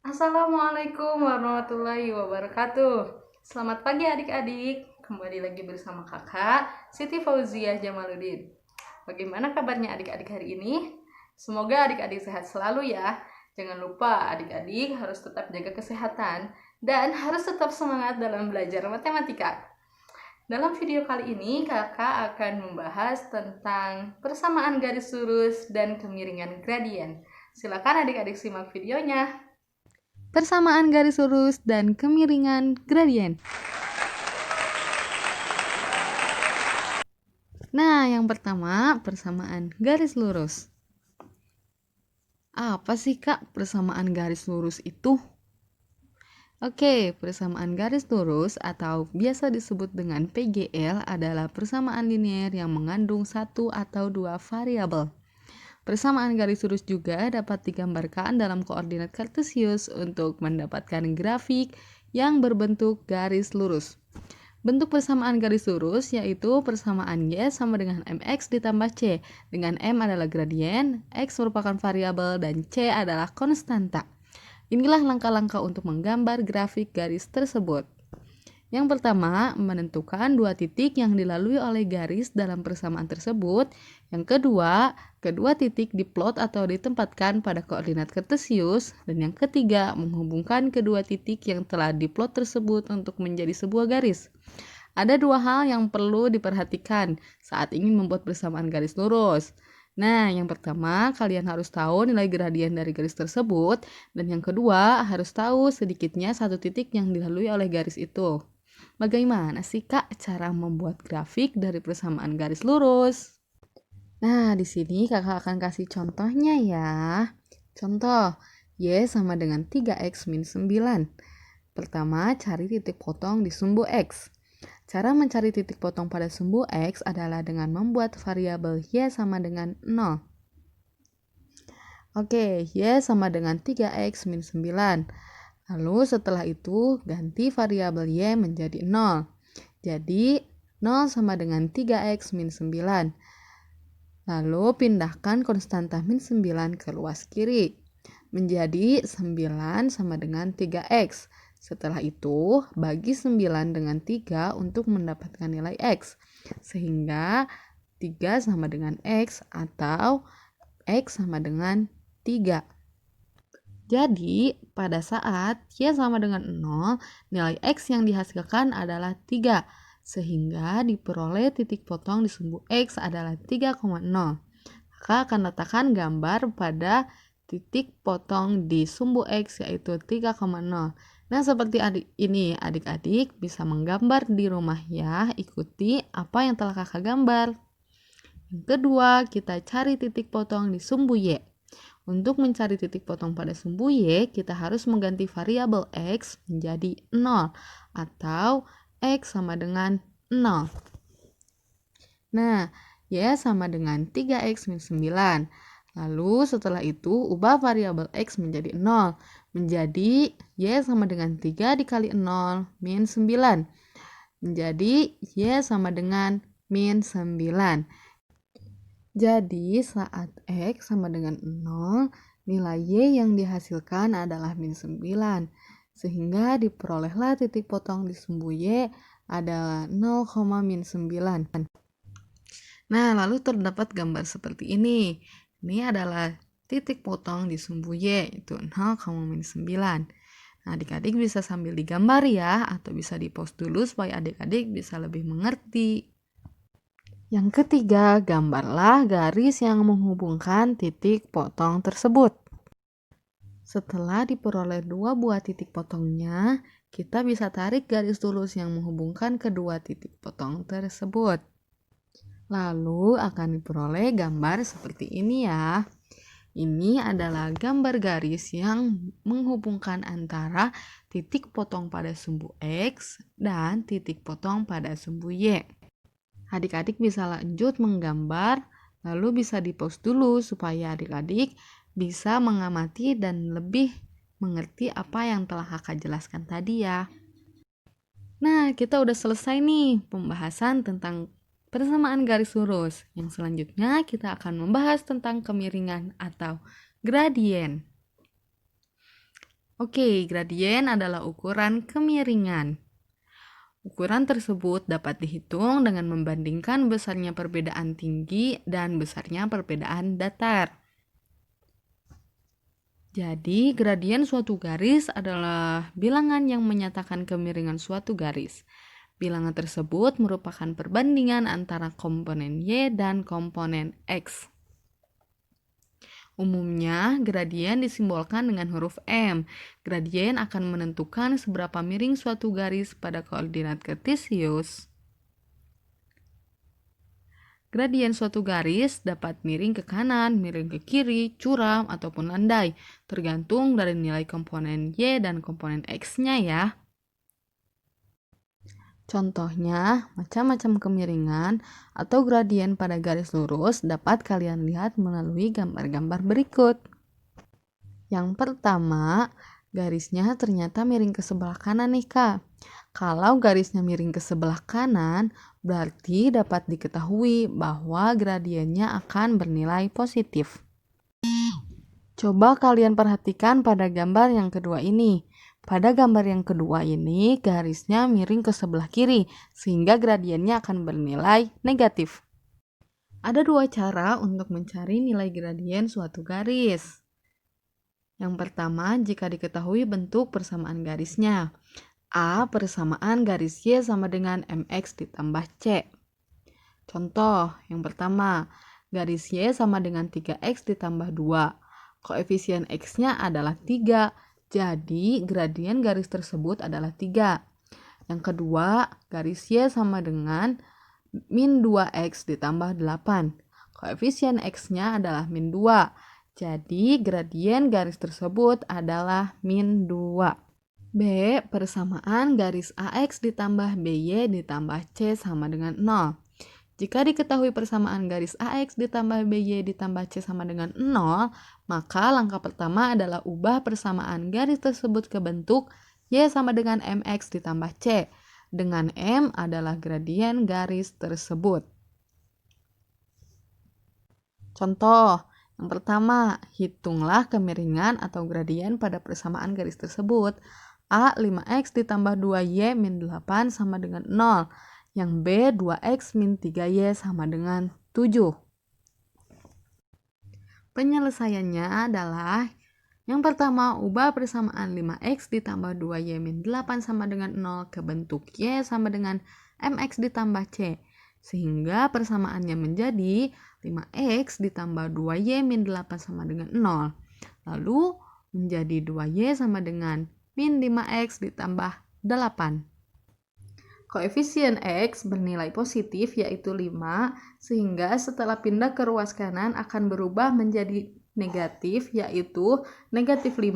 Assalamualaikum warahmatullahi wabarakatuh. Selamat pagi adik-adik. Kembali lagi bersama kakak Siti Fauziah Jamaluddin. Bagaimana kabarnya adik-adik hari ini? Semoga adik-adik sehat selalu ya. Jangan lupa adik-adik harus tetap jaga kesehatan dan harus tetap semangat dalam belajar matematika. Dalam video kali ini kakak akan membahas tentang persamaan garis lurus dan kemiringan gradien. Silakan adik-adik simak videonya. Persamaan garis lurus dan kemiringan gradien. Nah, yang pertama, persamaan garis lurus. Apa sih, Kak, persamaan garis lurus itu? Oke, persamaan garis lurus atau biasa disebut dengan PGL adalah persamaan linear yang mengandung satu atau dua variabel. Persamaan garis lurus juga dapat digambarkan dalam koordinat kartesius untuk mendapatkan grafik yang berbentuk garis lurus. Bentuk persamaan garis lurus yaitu persamaan Y sama dengan MX ditambah C, dengan M adalah gradien, X merupakan variabel, dan C adalah konstanta. Inilah langkah-langkah untuk menggambar grafik garis tersebut. Yang pertama, menentukan dua titik yang dilalui oleh garis dalam persamaan tersebut. Yang kedua, kedua titik diplot atau ditempatkan pada koordinat kartesius. Dan yang ketiga, menghubungkan kedua titik yang telah diplot tersebut untuk menjadi sebuah garis. Ada dua hal yang perlu diperhatikan saat ingin membuat persamaan garis lurus. Nah, yang pertama, kalian harus tahu nilai gradien dari garis tersebut. Dan yang kedua, harus tahu sedikitnya satu titik yang dilalui oleh garis itu. Bagaimana sih, Kak, cara membuat grafik dari persamaan garis lurus? Nah, di sini kakak akan kasih contohnya ya. Contoh, Y sama dengan 3X min 9. Pertama, cari titik potong di sumbu X. Cara mencari titik potong pada sumbu X adalah dengan membuat variabel Y sama dengan 0. Oke, Y sama dengan 3X min 9. Lalu setelah itu ganti variabel Y menjadi 0. Jadi 0 sama dengan 3X min 9. Lalu pindahkan konstanta min 9 ke luas kiri. Menjadi 9 sama dengan 3X. Setelah itu bagi 9 dengan 3 untuk mendapatkan nilai X. Sehingga 3 sama dengan X atau X sama dengan 3. Jadi, pada saat Y sama dengan 0, nilai X yang dihasilkan adalah 3, sehingga diperoleh titik potong di sumbu X adalah 3,0. Maka akan letakkan gambar pada titik potong di sumbu X yaitu 3,0. Nah, seperti ini adik-adik bisa menggambar di rumah ya, ikuti apa yang telah kakak gambar. Yang kedua, kita cari titik potong di sumbu Y. Untuk mencari titik potong pada sumbu Y, kita harus mengganti variabel X menjadi 0 atau X sama dengan 0. Nah, Y sama dengan 3X min 9. Lalu setelah itu ubah variabel X menjadi 0. Menjadi Y sama dengan 3 dikali 0 min 9. Menjadi Y sama dengan min 9. Jadi saat X sama dengan 0, nilai Y yang dihasilkan adalah min 9. Sehingga diperolehlah titik potong di sumbu Y adalah 0, min 9. Nah, lalu terdapat gambar seperti ini. Ini adalah titik potong di sumbu Y, yaitu 0, min 9. Nah, adik-adik bisa sambil digambar ya, atau bisa di-pause dulu supaya adik-adik bisa lebih mengerti. Yang ketiga, gambarlah garis yang menghubungkan titik potong tersebut. Setelah diperoleh dua buah titik potongnya, kita bisa tarik garis lurus yang menghubungkan kedua titik potong tersebut. Lalu akan diperoleh gambar seperti ini ya. Ini adalah gambar garis yang menghubungkan antara titik potong pada sumbu X dan titik potong pada sumbu Y. Adik-adik bisa lanjut menggambar, lalu bisa di-pause dulu supaya adik-adik bisa mengamati dan lebih mengerti apa yang telah kakak jelaskan tadi ya. Nah, kita udah selesai nih pembahasan tentang persamaan garis lurus. Yang selanjutnya kita akan membahas tentang kemiringan atau gradien. Oke, gradien adalah ukuran kemiringan. Ukuran tersebut dapat dihitung dengan membandingkan besarnya perbedaan tinggi dan besarnya perbedaan datar. Jadi, gradien suatu garis adalah bilangan yang menyatakan kemiringan suatu garis. Bilangan tersebut merupakan perbandingan antara komponen Y dan komponen X. Umumnya, gradien disimbolkan dengan huruf M. Gradien akan menentukan seberapa miring suatu garis pada koordinat kartesius. Gradien suatu garis dapat miring ke kanan, miring ke kiri, curam, ataupun landai, tergantung dari nilai komponen Y dan komponen X-nya ya. Contohnya, macam-macam kemiringan atau gradien pada garis lurus dapat kalian lihat melalui gambar-gambar berikut. Yang pertama, garisnya ternyata miring ke sebelah kanan nih Kak. Kalau garisnya miring ke sebelah kanan, berarti dapat diketahui bahwa gradiennya akan bernilai positif. Coba kalian perhatikan pada gambar yang kedua ini. Pada gambar yang kedua ini, garisnya miring ke sebelah kiri, sehingga gradiennya akan bernilai negatif. Ada dua cara untuk mencari nilai gradien suatu garis. Yang pertama, jika diketahui bentuk persamaan garisnya. A persamaan garis Y sama dengan MX ditambah C. Contoh, yang pertama, garis Y sama dengan 3X ditambah 2. Koefisien X-nya adalah 3. Jadi, gradien garis tersebut adalah 3. Yang kedua, garis Y sama dengan min 2X ditambah 8. Koefisien X-nya adalah min 2. Jadi, gradien garis tersebut adalah min 2. B persamaan garis AX ditambah BY ditambah C sama dengan 0. Jika diketahui persamaan garis AX ditambah BY ditambah C sama dengan 0, maka langkah pertama adalah ubah persamaan garis tersebut ke bentuk Y sama dengan MX ditambah C, dengan M adalah gradien garis tersebut. Contoh, yang pertama, hitunglah kemiringan atau gradien pada persamaan garis tersebut. A 5X ditambah 2Y min 8 sama dengan 0. Yang B 2X min 3Y sama dengan 7. Penyelesaiannya adalah yang pertama, ubah persamaan 5X ditambah 2Y min 8 sama dengan 0 ke bentuk Y sama dengan MX ditambah C. Sehingga persamaannya menjadi 5X ditambah 2Y min 8 sama dengan 0. Lalu menjadi 2Y sama dengan min 5X ditambah 8. Koefisien X bernilai positif yaitu 5, sehingga setelah pindah ke ruas kanan akan berubah menjadi negatif yaitu negatif 5.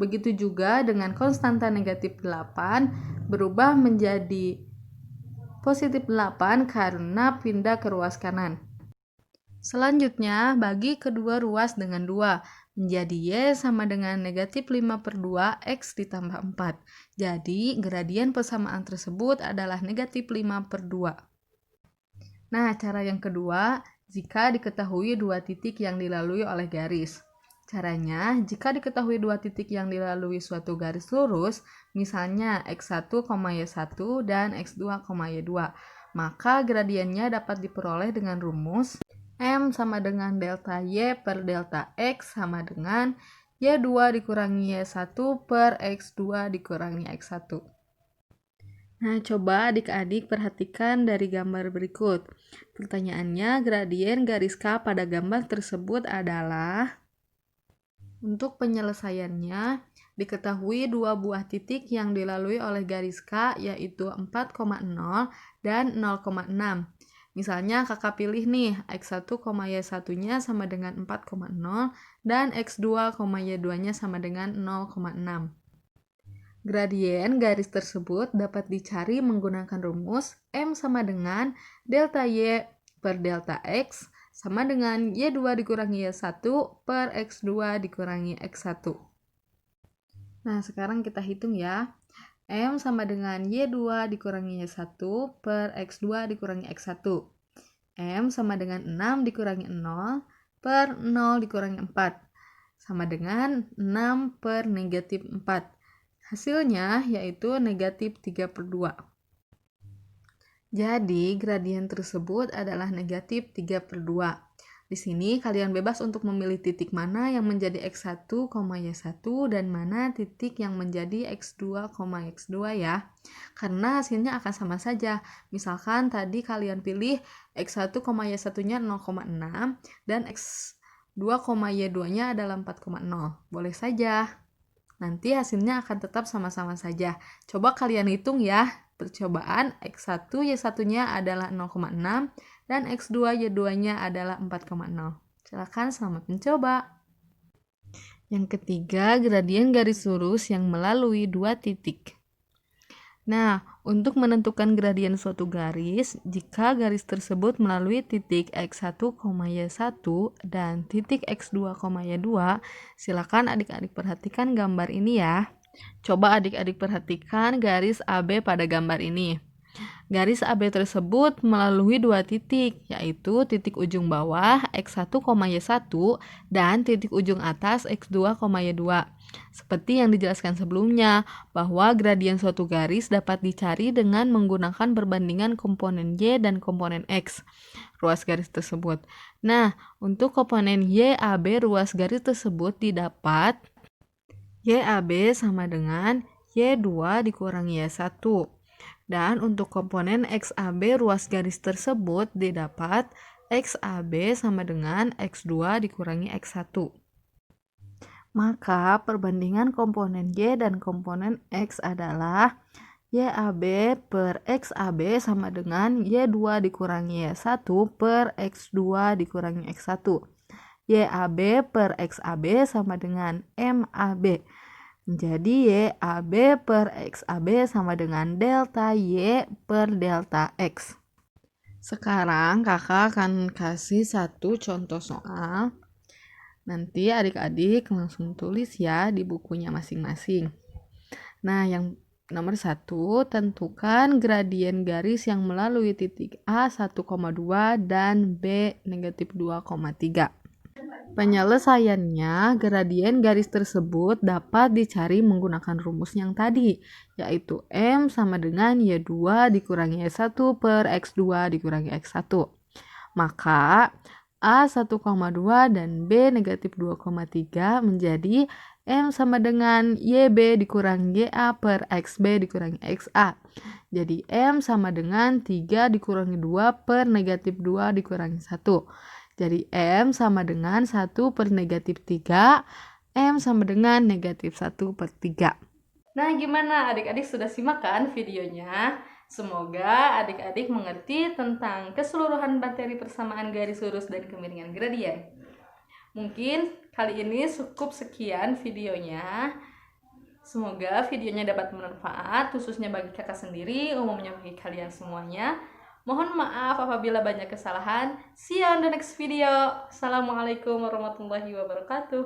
Begitu juga dengan konstanta negatif 8 berubah menjadi positif 8 karena pindah ke ruas kanan. Selanjutnya, bagi kedua ruas dengan 2. Menjadi Y sama dengan negatif 5 per 2 X ditambah 4. Jadi, gradien persamaan tersebut adalah negatif 5 per 2. Nah, cara yang kedua, jika diketahui dua titik yang dilalui oleh garis. Caranya, jika diketahui dua titik yang dilalui suatu garis lurus, misalnya X1, Y1 dan X2, Y2, maka gradiennya dapat diperoleh dengan rumus M sama dengan delta Y per delta X sama dengan Y2 dikurangi Y1 per X2 dikurangi X1. Nah, coba adik-adik perhatikan dari gambar berikut. Pertanyaannya, gradien garis K pada gambar tersebut adalah... Untuk penyelesaiannya, diketahui dua buah titik yang dilalui oleh garis K yaitu 4,0 dan 0,6. Misalnya kakak pilih nih X1, Y1-nya sama dengan 4,0 dan X2, Y2-nya sama dengan 0,6. Gradien garis tersebut dapat dicari menggunakan rumus M sama dengan delta Y per delta X sama dengan Y2 dikurangi Y1 per X2 dikurangi X1. Nah, sekarang kita hitung ya. M sama dengan Y2 dikurangi Y1 per X2 dikurangi X1. M sama dengan 6 dikurangi 0 per 0 dikurangi 4. sama dengan 6 per negatif 4. Hasilnya yaitu negatif 3/2. Jadi, gradien tersebut adalah negatif 3/2. Di sini kalian bebas untuk memilih titik mana yang menjadi X1, Y1 dan mana titik yang menjadi X2, X2 ya. Karena hasilnya akan sama saja. Misalkan tadi kalian pilih X1, Y1-nya 0,6 dan X2, Y2-nya adalah 4,0. Boleh saja. Nanti hasilnya akan tetap sama-sama saja. Coba kalian hitung ya. Percobaan X1 Y1-nya adalah 0,6 dan X2 Y2-nya adalah 4,0. Silakan selamat mencoba. Yang ketiga, gradien garis lurus yang melalui dua titik. Nah, untuk menentukan gradien suatu garis, jika garis tersebut melalui titik X1, Y1 dan titik X2, Y2, silakan adik-adik perhatikan gambar ini ya. Coba adik-adik perhatikan garis AB pada gambar ini. Garis AB tersebut melalui dua titik, yaitu titik ujung bawah X1, Y1 dan titik ujung atas X2, Y2. Seperti yang dijelaskan sebelumnya, bahwa gradien suatu garis dapat dicari dengan menggunakan perbandingan komponen Y dan komponen X ruas garis tersebut. Nah, untuk komponen YAB ruas garis tersebut didapat YAB sama dengan Y2 dikurangi Y1. Dan untuk komponen XAB ruas garis tersebut didapat XAB sama dengan X2 dikurangi X1. Maka perbandingan komponen Y dan komponen X adalah YAB per XAB sama dengan Y2 dikurangi Y1 per X2 dikurangi X1. YAB per XAB sama dengan MAB. Jadi YAB per XAB sama dengan delta Y per delta X. Sekarang kakak akan kasih satu contoh soal. Nanti adik-adik langsung tulis ya di bukunya masing-masing. Nah, yang nomor 1, tentukan gradien garis yang melalui titik A 1,2 dan B negatif 2,3. Penyelesaiannya, gradien garis tersebut dapat dicari menggunakan rumus yang tadi, yaitu M sama dengan Y2 dikurangi Y1 per X2 dikurangi X1. Maka A 1,2 dan B negatif 2,3 menjadi M sama dengan YB dikurangi YA per XB dikurangi XA. Jadi M sama dengan 3 dikurangi 2 per negatif 2 dikurangi 1. Jadi M sama dengan 1 per negatif 3, M sama dengan negatif 1 per 3. Nah, gimana adik-adik sudah simak kan videonya? Semoga adik-adik mengerti tentang keseluruhan materi persamaan garis lurus dan kemiringan gradien. Mungkin kali ini cukup sekian videonya. Semoga videonya dapat bermanfaat, khususnya bagi kakak sendiri, umumnya bagi kalian semuanya. Mohon maaf apabila banyak kesalahan. See you on the next video. Assalamualaikum warahmatullahi wabarakatuh.